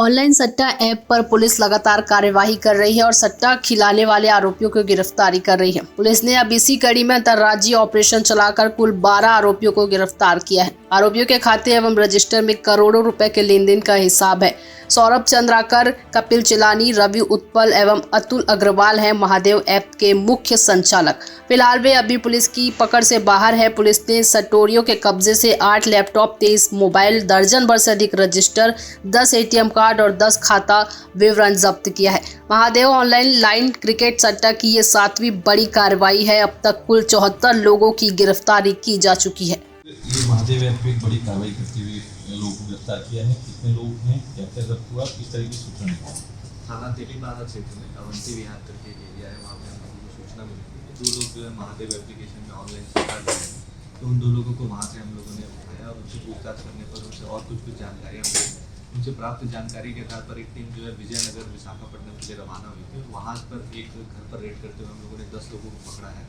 Online सट्टा app पर police लगातार कार्यवाही कर रही है और सट्टा खिलाने वाले आरोपियों की गिरफ्तारी कर रही है। पुलिस ने अब इसी कड़ी में अंतर्राज्यीय ऑपरेशन चलाकर कुल 12 आरोपियों को गिरफ्तार किया है। आरोपियों के खाते एवं रजिस्टर में करोड़ों रुपए के लेन देन का हिसाब है। सौरभ चंद्राकर, कपिल चिलानी, रवि उत्पल एवं अतुल अग्रवाल हैं महादेव ऐप के मुख्य संचालक। फिलहाल वे अभी पुलिस की पकड़ से बाहर है। पुलिस ने सटोरियों के कब्जे से 8 लैपटॉप, 23 मोबाइल, दर्जन भर से अधिक रजिस्टर, 10 ATM कार्ड और 10 खाता विवरण जब्त किया है। महादेव ऑनलाइन लाइन क्रिकेट सट्टा की ये 7वीं बड़ी कार्रवाई है। अब तक कुल 74 लोगों की गिरफ्तारी की जा चुकी है। ये महादेव ऐप पे एक बड़ी कार्रवाई करते हुए लोगों को गिरफ्तार किया है। कितने लोग हैं, क्या क्या जब्त हुआ, किस तरह की सूचना है? थाना तेलीबाड़ा क्षेत्र में अवंती विहार करके एक एरिया है, वहाँ पे हम लोगों को सूचना मिली थी कि 2 लोग जो है महादेव एप्लीकेशन में ऑनलाइन सट्टा कर रहे हैं। तो उन 2 लोगों को वहाँ से हम लोगों ने उठाया और उनसे पूछताछ करने पर उनसे और कुछ जानकारियाँ मिली। उनसे प्राप्त जानकारी के आधार पर एक टीम जो है विजयनगर विशाखापट्टनम के लिए रवाना हुई थी। वहाँ पर एक घर पर रेड करते हुए हम लोगों ने 10 लोगों को पकड़ा है।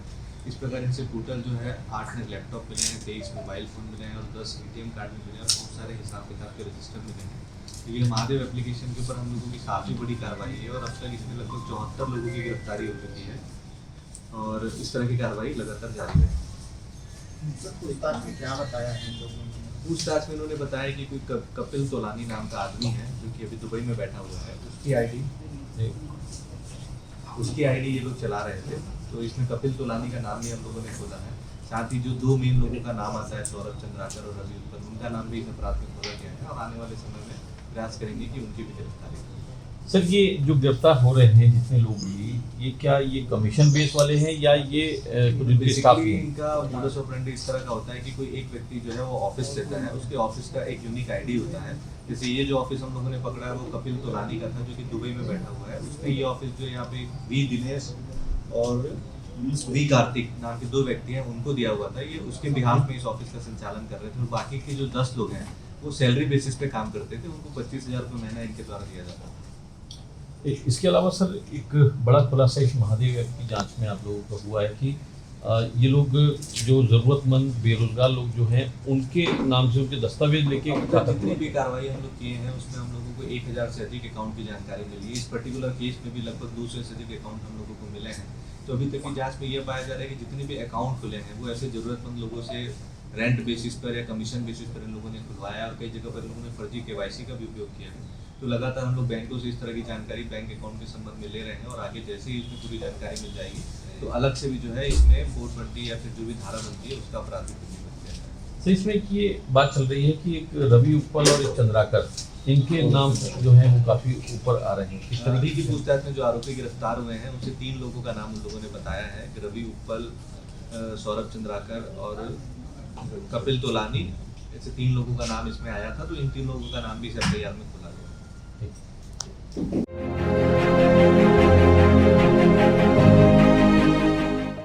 इस प्रकार इनसे टोटल जो है 8 ने लैपटॉप मिले हैं, 23 मोबाइल फ़ोन मिले हैं और 10 ATM कार्ड मिले हैं और बहुत सारे हिसाब किताब के रजिस्टर मिले हैं। तो ये महादेव एप्लीकेशन के ऊपर हम लोगों की काफ़ी बड़ी कार्रवाई है और अब तक इसमें लगभग 74 लोगों की गिरफ्तारी हो चुकी है और इस तरह की कार्रवाई लगातार जारी है। पूछताछ में क्या बताया है इन लोगों ने? पूछताछ में इन्होंने बताया कि कोई कपिल तोलानी नाम का आदमी है जो कि अभी दुबई में बैठा हुआ है। उसकी आईडी ये लोग चला रहे थे। तो इसमें कपिल तोलानी का नाम भी हम लोगों ने खोला है। साथ ही जो 2 मेन लोगों का नाम आता है, सौरभ चंद्राकर और रवि उत्पल, उनका नाम भी इसमें प्राथमिक खोला गया है और आने वाले समय में प्रयास करेंगे कि उनकी भी गिरफ्तारी करें। सर, ये जो गिरफ्तार हो रहे हैं जितने लोग भी, ये क्या ये कमीशन बेस वाले हैं या ये कुछ उनके स्टाफ बेसिकली हैं? इनका मोडस ऑपरेंडी इस तरह का होता है कि कोई एक व्यक्ति जो है वो ऑफिस रहता है, उसके ऑफिस का एक यूनिक आईडी होता है। जैसे ये जो ऑफिस हम लोगों ने पकड़ा है वो कपिल तोलानी का था जो कि दुबई में बैठा हुआ है। उसका ये ऑफिस जो यहाँ पे वी दिनेश और वी कार्तिक नाम के 2 व्यक्ति हैं, उनको दिया हुआ था। ये उसके बिहाफ में इस ऑफिस का संचालन कर रहे थे और बाकी के जो 10 लोग हैं वो सैलरी बेसिस पे काम करते थे। उनको 25,000 रुपये महीना इनके द्वारा दिया जाता था। इसके अलावा सर, एक बड़ा खुलासा इस महादेव ऐप की जांच में आप लोगों को हुआ है कि ये लोग जो ज़रूरतमंद बेरोजगार लोग जो हैं उनके नाम से उनके दस्तावेज लेके जितनी भी कार्रवाई हम लोग किए हैं उसमें हम लोगों को 1000 से अधिक अकाउंट की जानकारी मिली है। इस पर्टिकुलर केस में भी लगभग 200 से अधिक अकाउंट हम लोगों को मिले हैं। तो अभी तक की जांच में ये पाया जा रहा है कि जितने भी अकाउंट खुले हैं वो ऐसे ज़रूरतमंद लोगों से रेंट बेसिस पर या कमीशन बेसिस पर इन लोगों ने खुलवाया और कई जगह पर इन लोगों ने फर्जी KYC का भी उपयोग किया है। तो लगातार हम लोग बैंकों से इस तरह की जानकारी बैंक अकाउंट के संबंध में ले रहे हैं और आगे जैसे ही इसमें पूरी जानकारी मिल जाएगी तो अलग से भी जो है इसमें 420 या फिर जो भी धारा बनती है उसका अपराधिक पंजीबद्ध किया जाएगा। तो इसमें ये बात चल रही है कि एक रवि उत्पल और एक चंद्राकर, इनके नाम जो है वो काफ़ी ऊपर आ रहे हैं। किस तरह अभी की पूछताछ में जो आरोपी गिरफ्तार हुए हैं उनसे 3 लोगों का नाम उन लोगों ने बताया है कि रवि उत्पल, सौरभ चंद्राकर और कपिल तोलानी, ऐसे 3 लोगों का नाम इसमें आया था। तो इन 3 लोगों का नाम भी इस FIR में खोला गया।